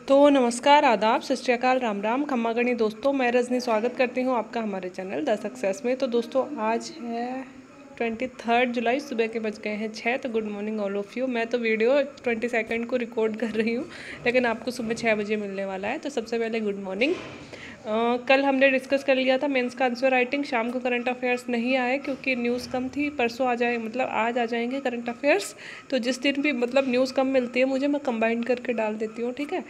तो नमस्कार, आदाब, सत श्री अकाल, राम राम, खम्मा गणी दोस्तों। मैं रजनी स्वागत करती हूँ आपका हमारे चैनल द सक्सेस में। तो दोस्तों आज है 23 जुलाई, सुबह के बज गए हैं 6। तो good morning all of you. मैं तो वीडियो 22 को रिकॉर्ड कर रही हूँ, लेकिन आपको सुबह 6 बजे मिलने वाला है। तो सबसे पहले गुड मॉर्निंग। कल हमने डिस्कस कर लिया था मेंस का आंसर राइटिंग। शाम को करंट अफेयर्स नहीं आए क्योंकि न्यूज़ कम थी। परसों आ जाए, मतलब आज आ जाएंगे करंट अफेयर्स। तो जिस दिन भी मतलब न्यूज़ कम मिलती है मुझे, मैं कंबाइन करके डाल देती हूँ, ठीक है।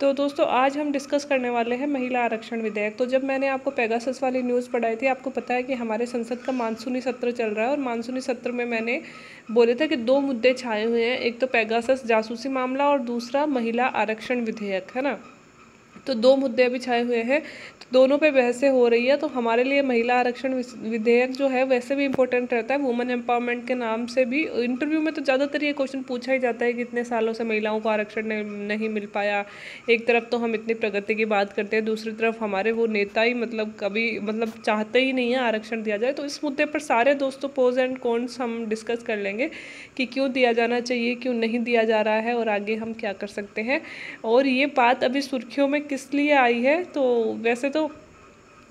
तो दोस्तों आज हम डिस्कस करने वाले हैं महिला आरक्षण विधेयक। तो जब मैंने आपको पेगासस वाली न्यूज़ पढ़ाई थी, आपको पता है कि हमारे संसद का मानसूनी सत्र चल रहा है, और मानसूनी सत्र में मैंने बोले थे कि 2 मुद्दे छाए हुए हैं। एक तो पेगासस जासूसी मामला और दूसरा महिला आरक्षण विधेयक, है ना। तो 2 मुद्दे अभी छाए हुए हैं, तो दोनों पे बहसें हो रही है। तो हमारे लिए महिला आरक्षण विधेयक जो है वैसे भी इम्पोर्टेंट रहता है। वुमेन एम्पावरमेंट के नाम से भी इंटरव्यू में तो ज़्यादातर ये क्वेश्चन पूछा ही जाता है कि इतने सालों से महिलाओं को आरक्षण नहीं मिल पाया। एक तरफ तो हम इतनी प्रगति की बात करते हैं, दूसरी तरफ हमारे वो नेता ही मतलब कभी मतलब चाहते ही नहीं है आरक्षण दिया जाए। तो इस मुद्दे पर सारे दोस्तों पोज एंड कॉन्स हम डिस्कस कर लेंगे कि क्यों दिया जाना चाहिए, क्यों नहीं दिया जा रहा है, और आगे हम क्या कर सकते हैं। और ये बात अभी सुर्खियों में किस लिए आई है, तो वैसे तो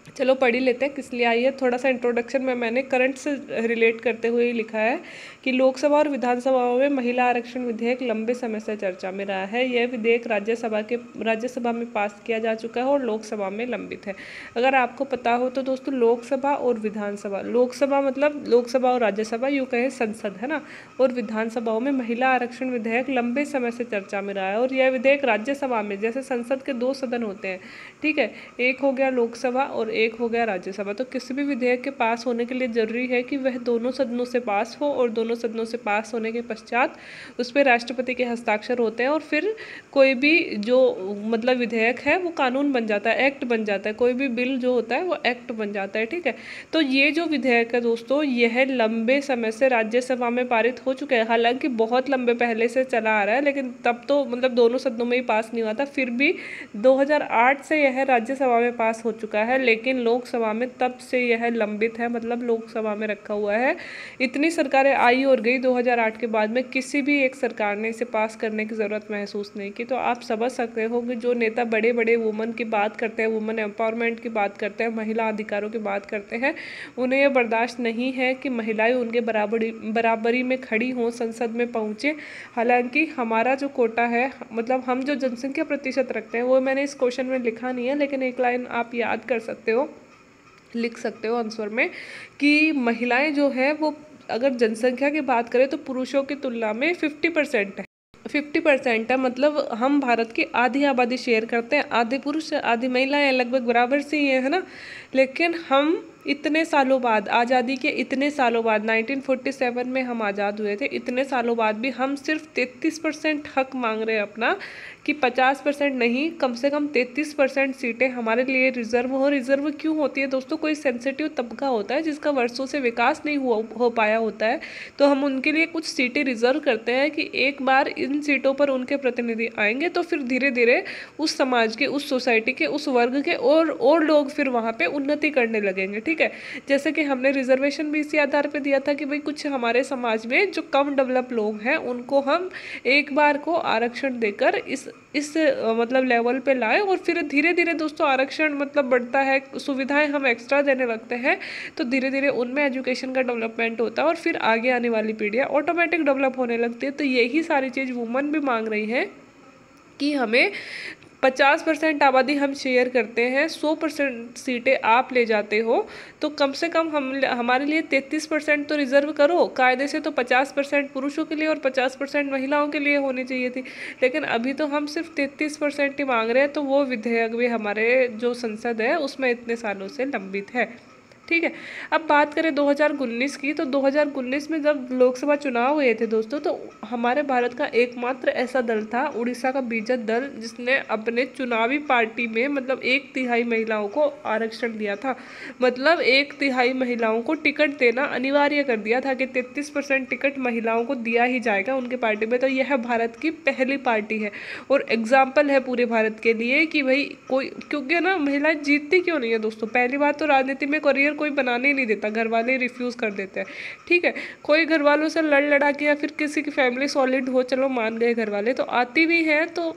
चलो पढ़ ही लेते हैं किस लिए आई है। थोड़ा सा इंट्रोडक्शन में मैंने करंट से रिलेट करते हुए ही लिखा है कि लोकसभा और विधानसभाओं में महिला आरक्षण विधेयक लंबे समय से चर्चा में रहा है। यह विधेयक राज्यसभा में पास किया जा चुका है और लोकसभा में लंबित है। अगर आपको पता हो तो दोस्तों, लोकसभा और विधानसभा, लोकसभा मतलब लोकसभा और राज्यसभा, यूँ कहें संसद, है ना, और विधानसभाओं में महिला आरक्षण विधेयक लंबे समय से चर्चा में रहा है। और यह विधेयक राज्यसभा में, जैसे संसद के 2 सदन होते हैं, ठीक है, एक हो गया लोकसभा और एक हो गया राज्यसभा। तो किसी भी विधेयक के पास होने के लिए जरूरी है कि वह दोनों सदनों से पास हो, और दोनों सदनों से पास होने के पश्चात उस पर राष्ट्रपति के हस्ताक्षर होते हैं, और फिर कोई भी जो मतलब विधेयक है वो कानून बन जाता है, एक्ट बन जाता है। कोई भी बिल जो होता है वो एक्ट बन जाता है, ठीक है। तो ये जो विधेयक है दोस्तों, यह लंबे समय से राज्यसभा में पारित हो चुका है। हालांकि बहुत लंबे पहले से चला आ रहा है, लेकिन तब तो मतलब दोनों सदनों में ही पास नहीं हुआ था। फिर भी 2008 से यह राज्यसभा में पास हो चुका है, लेकिन लोकसभा में तब से यह लंबित है, मतलब लोकसभा में रखा हुआ है। इतनी सरकारें आई और गई, 2008 के बाद में किसी भी एक सरकार ने इसे पास करने की ज़रूरत महसूस नहीं की। तो आप समझ सकते हो कि जो नेता बड़े बड़े वुमन की बात करते हैं, वुमन एम्पावरमेंट की बात करते हैं, महिला अधिकारों की बात करते हैं, उन्हें यह बर्दाश्त नहीं है कि महिलाएं उनके बराबरी में खड़ी हों, संसद में पहुँचे। हालांकि हमारा जो कोटा है, मतलब हम जो जनसंख्या प्रतिशत रखते हैं, वो मैंने इस क्वेश्चन में लिखा नहीं है, लेकिन एक लाइन आप याद कर सकते हो, लिख सकते हो आंसर में, कि महिलाएं जो है वो अगर जनसंख्या की बात करें तो पुरुषों की तुलना में 50% है। 50% है, मतलब हम भारत की आधी आबादी शेयर करते हैं। आधे पुरुष आधी महिलाएं, लगभग बराबर से ही है ना। लेकिन हम इतने सालों बाद, आज़ादी के इतने सालों बाद, 1947 में हम आज़ाद हुए थे, इतने सालों बाद भी हम सिर्फ 33% हक मांग रहे हैं अपना, कि 50% नहीं, कम से कम 33% सीटें हमारे लिए रिजर्व हो। रिजर्व क्यों होती है दोस्तों? कोई सेंसिटिव तबका होता है जिसका वर्षों से विकास नहीं हो पाया होता है, तो हम उनके लिए कुछ सीटें रिजर्व करते हैं कि एक बार इन सीटों पर उनके प्रतिनिधि आएंगे तो फिर धीरे धीरे उस समाज के, उस सोसाइटी के, उस वर्ग के और लोग फिर वहाँ पे उन्नति करने लगेंगे, ठीक है। जैसे कि हमने रिजर्वेशन भी इसी आधार पे दिया था कि भाई कुछ हमारे समाज में जो कम डेवलप लोग हैं उनको हम एक बार को आरक्षण देकर इस मतलब लेवल पे लाए, और फिर धीरे धीरे दोस्तों आरक्षण मतलब बढ़ता है, सुविधाएं हम एक्स्ट्रा देने लगते हैं, तो धीरे धीरे उनमें एजुकेशन का डेवलपमेंट होता है, और फिर आगे आने वाली पीढ़ियाँ ऑटोमेटिक डेवलप होने लगती है। तो यही सारी चीज़ वुमन भी मांग रही है कि हमें 50% आबादी हम शेयर करते हैं, 100% सीटें आप ले जाते हो, तो कम से कम हमारे लिए 33% तो रिजर्व करो। कायदे से तो 50% पुरुषों के लिए और 50% महिलाओं के लिए होनी चाहिए थी, लेकिन अभी तो हम सिर्फ 33% ही मांग रहे हैं। तो वो विधेयक भी हमारे जो संसद है उसमें इतने सालों से लंबित है, ठीक है। अब बात करें 2019 की, तो 2019 में जब लोकसभा चुनाव हुए थे दोस्तों, तो हमारे भारत का एकमात्र ऐसा दल था, उड़ीसा का बीजेपी दल, जिसने अपने चुनावी पार्टी में मतलब 1/3 महिलाओं को आरक्षण दिया था। मतलब 1/3 महिलाओं को टिकट देना अनिवार्य कर दिया था कि 33% टिकट महिलाओं को दिया ही जाएगा उनके पार्टी में। तो यह भारत की पहली पार्टी है और एग्जाम्पल है पूरे भारत के लिए कि भाई कोई, क्योंकि ना महिलाएं जीतती क्यों नहीं है दोस्तों? पहली बात तो राजनीति में करियर कोई बनाने ही नहीं देता, घर वाले रिफ्यूज़ कर देते हैं, ठीक है। कोई घर वालों से लड़ लड़ा के या फिर किसी की फैमिली सॉलिड हो, चलो मान गए घर वाले, तो आती भी है तो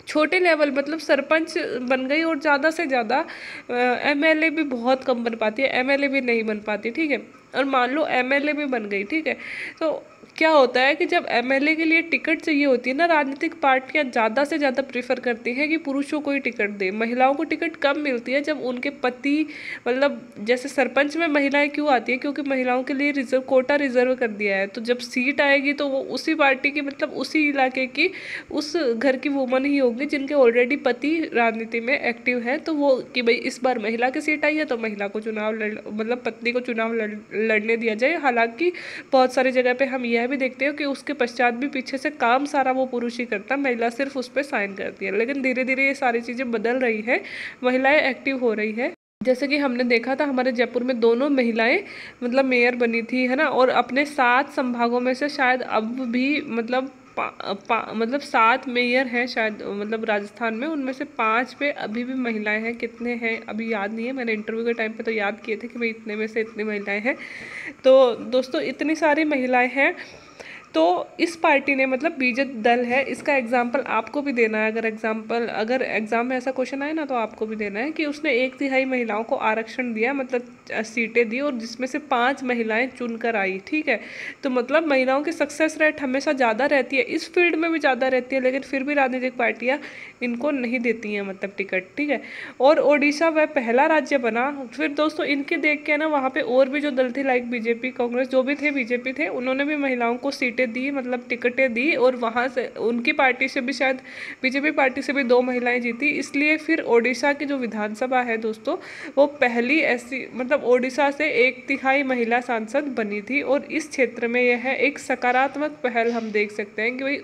छोटे लेवल मतलब सरपंच बन गई और ज़्यादा से ज़्यादा एमएलए भी बहुत कम बन पाती है, एमएलए भी नहीं बन पाती, ठीक है। और मान लो एमएलए भी बन गई, ठीक है, तो क्या होता है कि जब एमएलए के लिए टिकट चाहिए होती है ना, राजनीतिक पार्टियां ज़्यादा से ज़्यादा प्रेफर करती हैं कि पुरुषों को ही टिकट दे। महिलाओं को टिकट कम मिलती है जब उनके पति, मतलब जैसे सरपंच में महिलाएं क्यों आती है, क्योंकि महिलाओं के लिए रिजर्व कोटा रिजर्व कर दिया है। तो जब सीट आएगी तो वो उसी पार्टी की, मतलब उसी इलाके की, उस घर की वुमन ही होगी जिनके ऑलरेडी पति राजनीति में एक्टिव है। तो वो कि भाई इस बार महिला की सीट आई है तो महिला को चुनाव मतलब पत्नी को चुनाव लड़ने दिया जाए। हालांकि बहुत सारी जगह पे हम यह भी देखते हो कि उसके पश्चात भी पीछे से काम सारा वो पुरुष ही करता, महिला सिर्फ उस पर साइन करती है। लेकिन धीरे धीरे ये सारी चीज़ें बदल रही है, महिलाएं एक्टिव हो रही है। जैसे कि हमने देखा था हमारे जयपुर में दोनों महिलाएं मतलब मेयर बनी थी, है ना। और अपने 7 संभागों में से शायद अब भी मतलब मतलब 7 मेयर हैं शायद, मतलब राजस्थान में, उनमें से 5 पे अभी भी महिलाएं हैं। कितने हैं अभी याद नहीं है, मैंने इंटरव्यू के टाइम पे तो याद किए थे कि भाई इतने में से इतनी महिलाएं हैं। तो दोस्तों इतनी सारी महिलाएं हैं। तो इस पार्टी ने, मतलब बीजेपी दल है, इसका एग्जाम्पल आपको भी देना है। अगर एग्जाम में ऐसा क्वेश्चन आए ना तो आपको भी देना है कि उसने 1/3 महिलाओं को आरक्षण दिया, मतलब सीटें दी, और जिसमें से 5 महिलाएं चुनकर आई, ठीक है। तो मतलब महिलाओं की सक्सेस रेट हमेशा ज़्यादा रहती है, इस फील्ड में भी ज़्यादा रहती है, लेकिन फिर भी राजनीतिक पार्टियाँ इनको नहीं देती हैं मतलब टिकट, ठीक है। और ओडिशा वह पहला राज्य बना। फिर दोस्तों इनके देख के ना वहाँ पे और भी जो दल थे, लाइक बीजेपी, कांग्रेस, जो भी थे, बीजेपी थे, उन्होंने भी महिलाओं को सीटें दी, मतलब टिकटें दी। और वहाँ से उनकी पार्टी से भी, शायद बीजेपी पार्टी से भी 2 महिलाएं जीती। इसलिए फिर ओडिशा की जो विधानसभा है दोस्तों, वो पहली ऐसी, मतलब ओडिशा से 1/3 महिला सांसद बनी थी। और इस क्षेत्र में यह एक सकारात्मक पहल हम देख सकते हैं कि भाई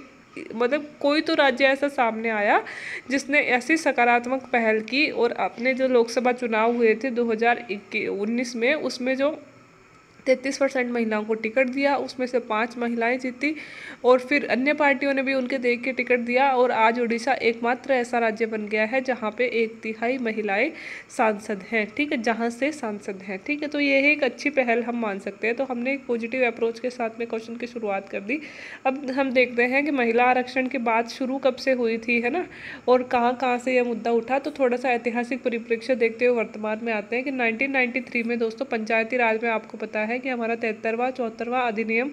मतलब कोई तो राज्य ऐसा सामने आया जिसने ऐसी सकारात्मक पहल की। और अपने जो लोकसभा चुनाव हुए थे 2019 में, उसमें जो 33% महिलाओं को टिकट दिया, उसमें से 5 महिलाएं जीती। और फिर अन्य पार्टियों ने भी उनके देख के टिकट दिया। और आज उड़ीसा एकमात्र ऐसा राज्य बन गया है जहां पे 1/3 महिलाएं सांसद हैं, ठीक है, जहां से सांसद हैं, ठीक है। तो ये एक अच्छी पहल हम मान सकते हैं। तो हमने एक पॉजिटिव अप्रोच के साथ में क्वेश्चन की शुरुआत कर दी। अब हम देखते हैं कि महिला आरक्षण की बात शुरू कब से हुई थी, है ना, और कहाँ कहाँ से यह मुद्दा उठा। तो थोड़ा सा ऐतिहासिक परिप्रेक्ष्य देखते हुए वर्तमान में आते हैं कि 1993 में दोस्तों पंचायती राज में आपको पता है कि हमारा 73वां 74वां अधिनियम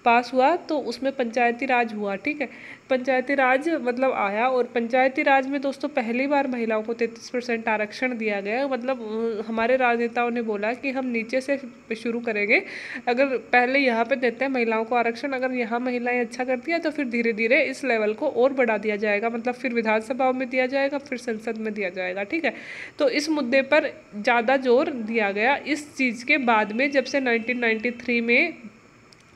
पास हुआ। तो उसमें पंचायती राज हुआ, ठीक है, पंचायती राज मतलब आया। और पंचायती राज में दोस्तों पहली बार महिलाओं को 33% आरक्षण दिया गया। मतलब हमारे राजनेताओं ने बोला कि हम नीचे से शुरू करेंगे, अगर पहले यहाँ पे देते हैं महिलाओं को आरक्षण, अगर यहाँ महिलाएं अच्छा करती हैं तो फिर धीरे धीरे इस लेवल को और बढ़ा दिया जाएगा, मतलब फिर विधानसभाओं में दिया जाएगा, फिर संसद में दिया जाएगा, ठीक है। तो इस मुद्दे पर ज़्यादा जोर दिया गया इस चीज़ के बाद में, जब से 1993 में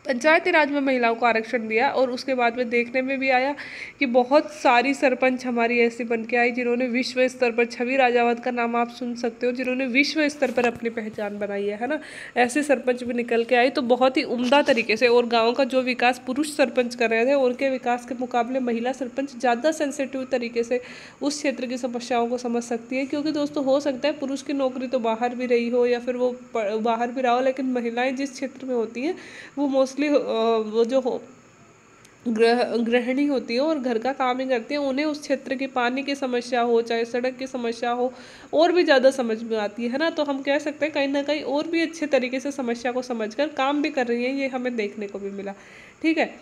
पंचायती राज में महिलाओं को आरक्षण दिया। और उसके बाद में देखने में भी आया कि बहुत सारी सरपंच हमारी ऐसी बन के आई जिन्होंने विश्व स्तर पर, छवि राजावत का नाम आप सुन सकते हो, जिन्होंने विश्व स्तर पर अपनी पहचान बनाई है ना, ऐसे सरपंच भी निकल के आई। तो बहुत ही उम्दा तरीके से, और गाँव का जो विकास पुरुष सरपंच कर रहे थे उनके विकास के मुकाबले महिला सरपंच ज़्यादा सेंसिटिव तरीके से उस क्षेत्र की समस्याओं को समझ सकती है। क्योंकि दोस्तों हो सकता है पुरुष की नौकरी तो बाहर भी रही हो या फिर वो बाहर भी रहा हो, लेकिन महिलाएं जिस क्षेत्र में होती हैं वो मोस्टली वो जो हो गृहिणी होती है और घर का काम ही करती है, उन्हें उस क्षेत्र की पानी की समस्या हो, चाहे सड़क की समस्या हो, और भी ज़्यादा समझ में आती है ना। तो हम कह सकते हैं कहीं ना कहीं और भी अच्छे तरीके से समस्या को समझकर काम भी कर रही हैं, ये हमें देखने को भी मिला, ठीक है।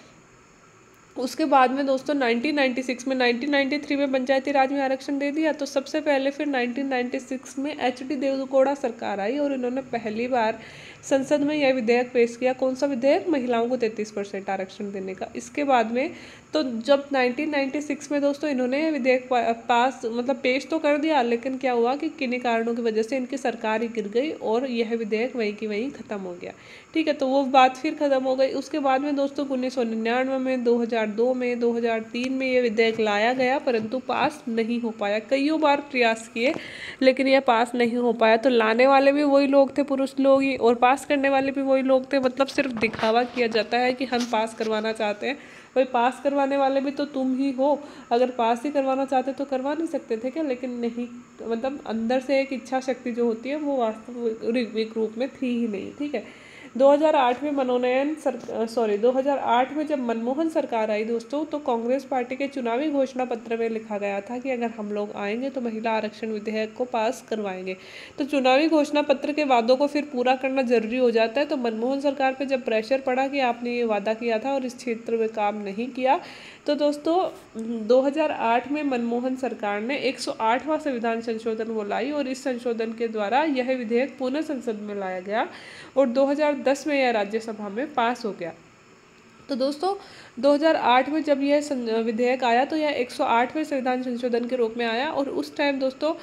उसके बाद में दोस्तों 1993 में पंचायती राज में आरक्षण दे दिया। तो सबसे पहले फिर 1996 में HD देवेगौड़ा सरकार आई और इन्होंने पहली बार संसद में यह विधेयक पेश किया। कौन सा विधेयक? महिलाओं को 33% आरक्षण देने का। इसके बाद में तो जब 1996 में दोस्तों इन्होंने विधेयक पास मतलब पेश तो कर दिया, लेकिन क्या हुआ कि किन्हीं कारणों की वजह से इनकी सरकार ही गिर गई और यह विधेयक वहीं की वहीं ख़त्म हो गया, ठीक है। तो वो बात फिर ख़त्म हो गई। उसके बाद में दोस्तों 1999 में, 2002 में, 2003 में ये विधेयक लाया गया, परंतु पास नहीं हो पाया। कईयों बार प्रयास किए लेकिन यह पास नहीं हो पाया। तो लाने वाले भी वही लोग थे, पुरुष लोग ही, और पास करने वाले भी वही लोग थे। मतलब सिर्फ दिखावा किया जाता है कि हम पास करवाना चाहते हैं। भाई पास करवाने वाले भी तो तुम ही हो, अगर पास ही करवाना चाहते तो करवा नहीं सकते थे क्या? लेकिन नहीं, मतलब अंदर से एक इच्छा शक्ति जो होती है वो वास्तविक रूप में थी ही नहीं, ठीक है। 2008 में 2008 में जब मनमोहन सरकार आई दोस्तों, तो कांग्रेस पार्टी के चुनावी घोषणा पत्र में लिखा गया था कि अगर हम लोग आएंगे तो महिला आरक्षण विधेयक को पास करवाएंगे। तो चुनावी घोषणा पत्र के वादों को फिर पूरा करना जरूरी हो जाता है। तो मनमोहन सरकार पे जब प्रेशर पड़ा कि आपने ये वादा किया था और इस क्षेत्र में काम नहीं किया, तो दोस्तों 2008 में मनमोहन सरकार ने 108वां संविधान संशोधन वो लाई और इस संशोधन के द्वारा यह विधेयक पुनः संसद में लाया गया और 2010 में यह राज्यसभा में पास हो गया। तो दोस्तों 2008 में जब यह विधेयक आया तो यह 108वें संविधान संशोधन के रूप में आया और उस टाइम दोस्तों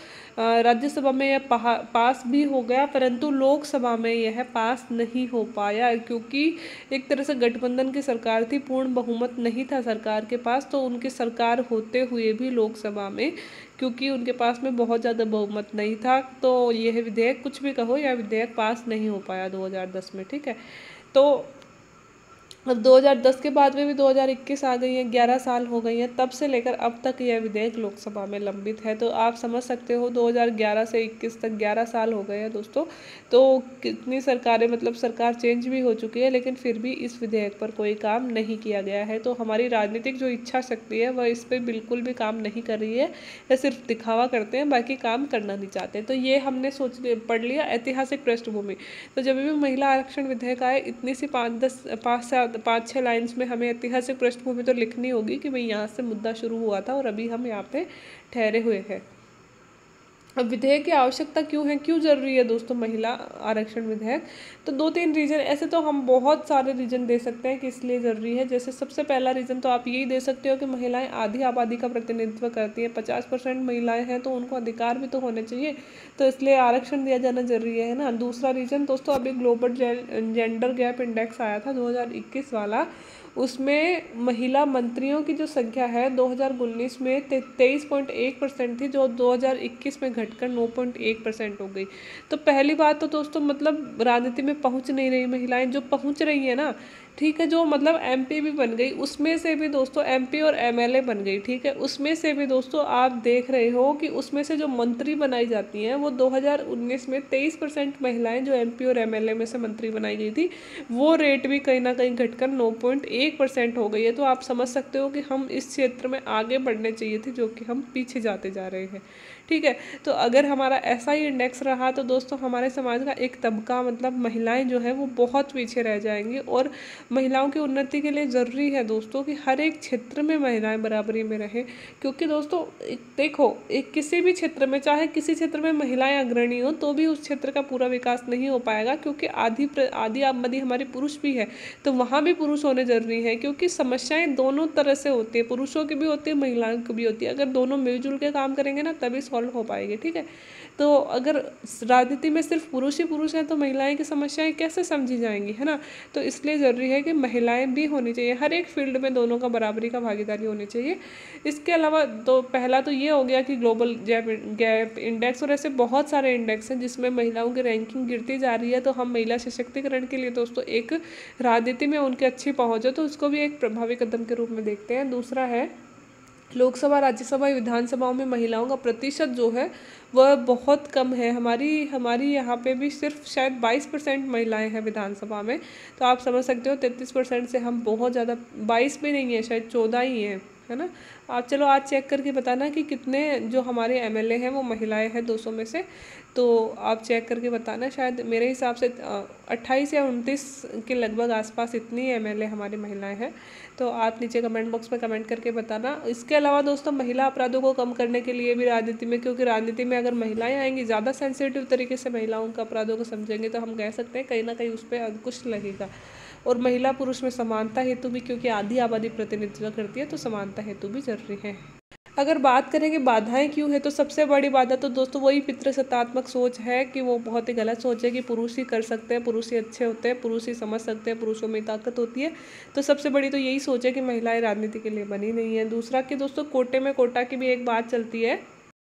राज्यसभा में यह पास भी हो गया, परंतु लोकसभा में यह पास नहीं हो पाया क्योंकि एक तरह से गठबंधन की सरकार थी, पूर्ण बहुमत नहीं था सरकार के पास। तो उनकी सरकार होते हुए भी लोकसभा में, क्योंकि उनके पास में बहुत ज़्यादा बहुमत नहीं था, तो यह विधेयक, कुछ भी कहो, यह विधेयक पास नहीं हो पाया 2010 में। ठीक है, तो अब 2010 के बाद में भी 2021 आ गई है, 11 साल हो गई हैं, तब से लेकर अब तक यह विधेयक लोकसभा में लंबित है। तो आप समझ सकते हो 2011 से 21 तक 11 साल हो गए हैं दोस्तों। तो कितनी सरकारें, मतलब सरकार चेंज भी हो चुकी है, लेकिन फिर भी इस विधेयक पर कोई काम नहीं किया गया है। तो हमारी राजनीतिक जो इच्छा शक्ति है वह इस पर बिल्कुल भी काम नहीं कर रही है, या सिर्फ दिखावा करते हैं, बाकी काम करना नहीं चाहते। तो ये हमने पढ़ लिया ऐतिहासिक पृष्ठभूमि। तो जब भी महिला आरक्षण विधेयक आए, इतनी सी 5-6 लाइन्स में हमें ऐतिहासिक पृष्ठभूमि तो लिखनी होगी कि भाई यहाँ से मुद्दा शुरू हुआ था और अभी हम यहाँ पे ठहरे हुए हैं। अब विधेयक की आवश्यकता क्यों है, क्यों जरूरी है दोस्तों महिला आरक्षण विधेयक? तो 2-3 रीजन, ऐसे तो हम बहुत सारे रीजन दे सकते हैं कि इसलिए ज़रूरी है। जैसे सबसे पहला रीज़न तो आप यही दे सकते हो कि महिलाएं आधी आबादी का प्रतिनिधित्व करती हैं, 50% महिलाएं हैं, तो उनको अधिकार भी तो होने चाहिए, तो इसलिए आरक्षण दिया जाना जरूरी है ना। दूसरा रीजन दोस्तों, अभी ग्लोबल जेंडर गैप इंडेक्स आया था 2021 वाला, उसमें महिला मंत्रियों की जो संख्या है 2019 में 23.1% थी, जो 2021 में घटकर 9.1% हो गई। तो पहली बात तो दोस्तों, मतलब राजनीति में पहुंच नहीं रही महिलाएं, जो पहुंच रही है ना, ठीक है, जो मतलब एमपी भी बन गई, उसमें से भी दोस्तों एमपी और एमएलए बन गई, ठीक है, उसमें से भी दोस्तों आप देख रहे हो कि उसमें से जो मंत्री बनाई जाती हैं वो 2019 में 23% महिलाएं जो एमपी और एमएलए में से मंत्री बनाई गई थी, वो रेट भी कहीं ना कहीं घटकर 9.1% हो गई है। तो आप समझ सकते हो कि हम इस क्षेत्र में आगे बढ़ने चाहिए थे, जो कि हम पीछे जाते जा रहे हैं। ठीक है, तो अगर हमारा ऐसा ही इंडेक्स रहा तो दोस्तों हमारे समाज का एक तबका, मतलब महिलाएं जो है वो बहुत पीछे रह जाएंगी। और महिलाओं की उन्नति के लिए ज़रूरी है दोस्तों कि हर एक क्षेत्र में महिलाएं बराबरी में रहें, क्योंकि दोस्तों देखो, एक किसी भी क्षेत्र में, चाहे किसी क्षेत्र में महिलाएं अग्रणी हो, तो भी उस क्षेत्र का पूरा विकास नहीं हो पाएगा, क्योंकि आधी आबादी हमारी पुरुष भी है, तो वहाँ भी पुरुष होने जरूरी है, क्योंकि समस्याएं दोनों तरह से होती है, पुरुषों की भी होती है, महिलाओं की भी होती है। अगर दोनों मिलजुल के काम करेंगे ना, तभी सॉल्व हो पाएगी। ठीक है, तो अगर राजनीति में सिर्फ पुरुष ही पुरुष हैं तो महिलाएं की समस्याएं कैसे समझी जाएंगी, है ना। तो इसलिए ज़रूरी है कि महिलाएं भी होनी चाहिए, हर एक फील्ड में दोनों का बराबरी का भागीदारी होनी चाहिए। इसके अलावा तो पहला तो ये हो गया कि ग्लोबल गैप इंडेक्स, और ऐसे बहुत सारे इंडेक्स हैं जिसमें महिलाओं की रैंकिंग गिरती जा रही है। तो हम महिला सशक्तिकरण के लिए दोस्तों एक राजनीति में उनकी अच्छी पहुँच है, तो उसको भी एक प्रभावी कदम के रूप में देखते हैं। दूसरा है, लोकसभा, राज्यसभा, विधानसभाओं में महिलाओं का प्रतिशत जो है वह बहुत कम है। हमारी यहाँ पे भी सिर्फ शायद 22% महिलाएं हैं विधानसभा में। तो आप समझ सकते हो 33% से हम बहुत ज़्यादा, 22 भी नहीं है, शायद 14 ही है ना। आप चलो आज चेक करके बताना कि कितने जो हमारे एमएलए हैं वो महिलाएं हैं 200 में से। तो आप चेक करके बताना, शायद मेरे हिसाब से 28 या 29 के लगभग आसपास इतनी एमएलए हमारी महिलाएं हैं। तो आप नीचे कमेंट बॉक्स में कमेंट करके बताना। इसके अलावा दोस्तों महिला अपराधों को कम करने के लिए भी राजनीति में, क्योंकि राजनीति में अगर महिलाएं आएंगी, ज़्यादा सेंसिटिव तरीके से महिलाओं का अपराधों को समझेंगे, तो हम कह सकते हैं कहीं ना कहीं उस पर अंकुश लगेगा। और महिला पुरुष में समानता हेतु भी, क्योंकि आधी आबादी प्रतिनिधित्व करती है, तो समानता हेतु भी जरूरी है। अगर बात करें कि बाधाएं क्यों है, तो सबसे बड़ी बाधा तो दोस्तों वही पितृसत्तात्मक सोच है, कि वो बहुत ही गलत सोच है कि पुरुष ही कर सकते हैं, पुरुष ही अच्छे होते हैं, पुरुष ही समझ सकते हैं, पुरुषों में ताकत होती है। तो सबसे बड़ी तो यही सोच है कि महिलाएं राजनीति के लिए बनी नहीं है। दूसरा कि दोस्तों कोटे में कोटा की भी एक बात चलती है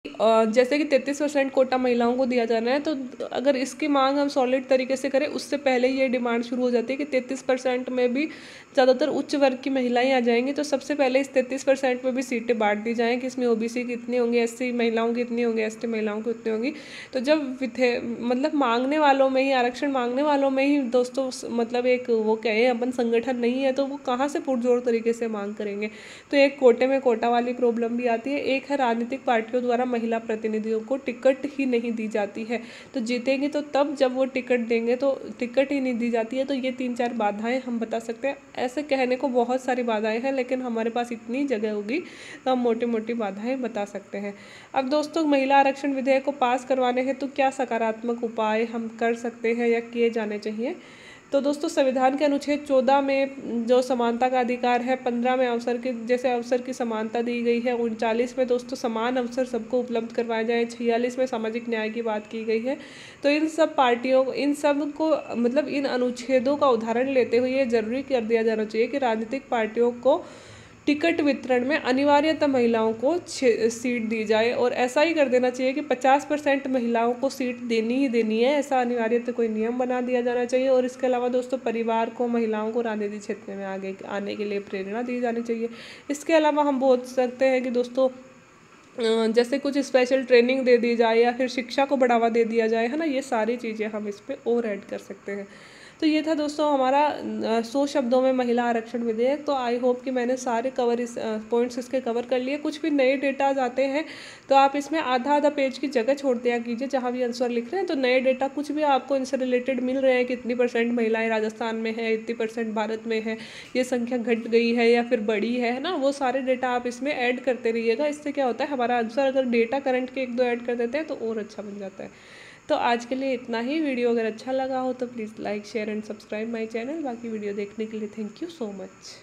जैसे कि 33% कोटा महिलाओं को दिया जाना है, तो अगर इसकी मांग हम सॉलिड तरीके से करें, उससे पहले ये डिमांड शुरू हो जाती है कि 33% में भी ज़्यादातर उच्च वर्ग की महिलाएं आ जाएंगी, तो सबसे पहले इस 33% में भी सीटें बांट दी जाएँ कि इसमें ओबीसी की इतनी होंगी, एससी महिलाओं की इतनी होंगी, एसटी महिलाओं की उतनी होंगी। तो जब मतलब मांगने वालों में ही, आरक्षण मांगने वालों में ही दोस्तों मतलब एक वो कहें अपन संगठन नहीं है, तो वो कहाँ से पुरजोर तरीके से मांग करेंगे। तो एक कोटे में कोटा वाली प्रॉब्लम भी आती है। एक है राजनीतिक पार्टियों द्वारा महिला प्रतिनिधियों को टिकट ही नहीं दी जाती है, तो जीतेंगे तो तब जब वो टिकट देंगे, तो टिकट ही नहीं दी जाती है। तो ये 3-4 बाधाएं हम बता सकते हैं। ऐसे कहने को बहुत सारी बाधाएं हैं, लेकिन हमारे पास इतनी जगह होगी तो हम मोटी मोटी बाधाएं बता सकते हैं। अब दोस्तों, महिला आरक्षण विधेयक को पास करवाने हेतु क्या सकारात्मक उपाय हम कर सकते हैं या किए जाने चाहिए। तो दोस्तों, संविधान के अनुच्छेद 14 में जो समानता का अधिकार है, 15 में अवसर के जैसे अवसर की समानता दी गई है, 39 में दोस्तों समान अवसर सबको उपलब्ध करवाए जाए, 46 में सामाजिक न्याय की बात की गई है। तो इन सब पार्टियों को, इन सब को मतलब इन अनुच्छेदों का उदाहरण लेते हुए ये जरूरी कर दिया जाना चाहिए कि राजनीतिक पार्टियों को टिकट वितरण में अनिवार्यतः महिलाओं को सीट दी जाए, और ऐसा ही कर देना चाहिए कि 50% महिलाओं को सीट देनी ही देनी है, ऐसा अनिवार्यतः कोई नियम बना दिया जाना चाहिए। और इसके अलावा दोस्तों, परिवार को महिलाओं को राजनीतिक क्षेत्र में आगे आने के लिए प्रेरणा दी जानी चाहिए। इसके अलावा हम बोल सकते हैं कि दोस्तों, जैसे कुछ स्पेशल ट्रेनिंग दे दी जाए या फिर शिक्षा को बढ़ावा दे दिया जाए, है ना, ये सारी चीज़ें हम इस पर और ऐड कर सकते हैं। तो ये था दोस्तों हमारा 100 शब्दों में महिला आरक्षण विधेयक। तो आई होप कि मैंने सारे पॉइंट्स इसके कवर कर लिए। कुछ भी नए डेटाज आते हैं तो आप इसमें आधा पेज की जगह छोड़ दिया कीजिए जहाँ भी आंसर लिख रहे हैं। तो नए डेटा कुछ भी आपको इनसे रिलेटेड मिल रहे हैं कि इतनी % महिलाएं राजस्थान में है, इतनी % भारत में है, ये संख्या घट गई है या फिर बढ़ी है ना, वो सारे डेटा आप इसमें ऐड करते रहिएगा। इससे क्या होता है, हमारा आंसर अगर डेटा करंट के 1-2 ऐड कर देते हैं तो और अच्छा बन जाता है। तो आज के लिए इतना ही। वीडियो अगर अच्छा लगा हो तो please like, share and subscribe my channel. बाकी वीडियो देखने के लिए थैंक यू सो मच।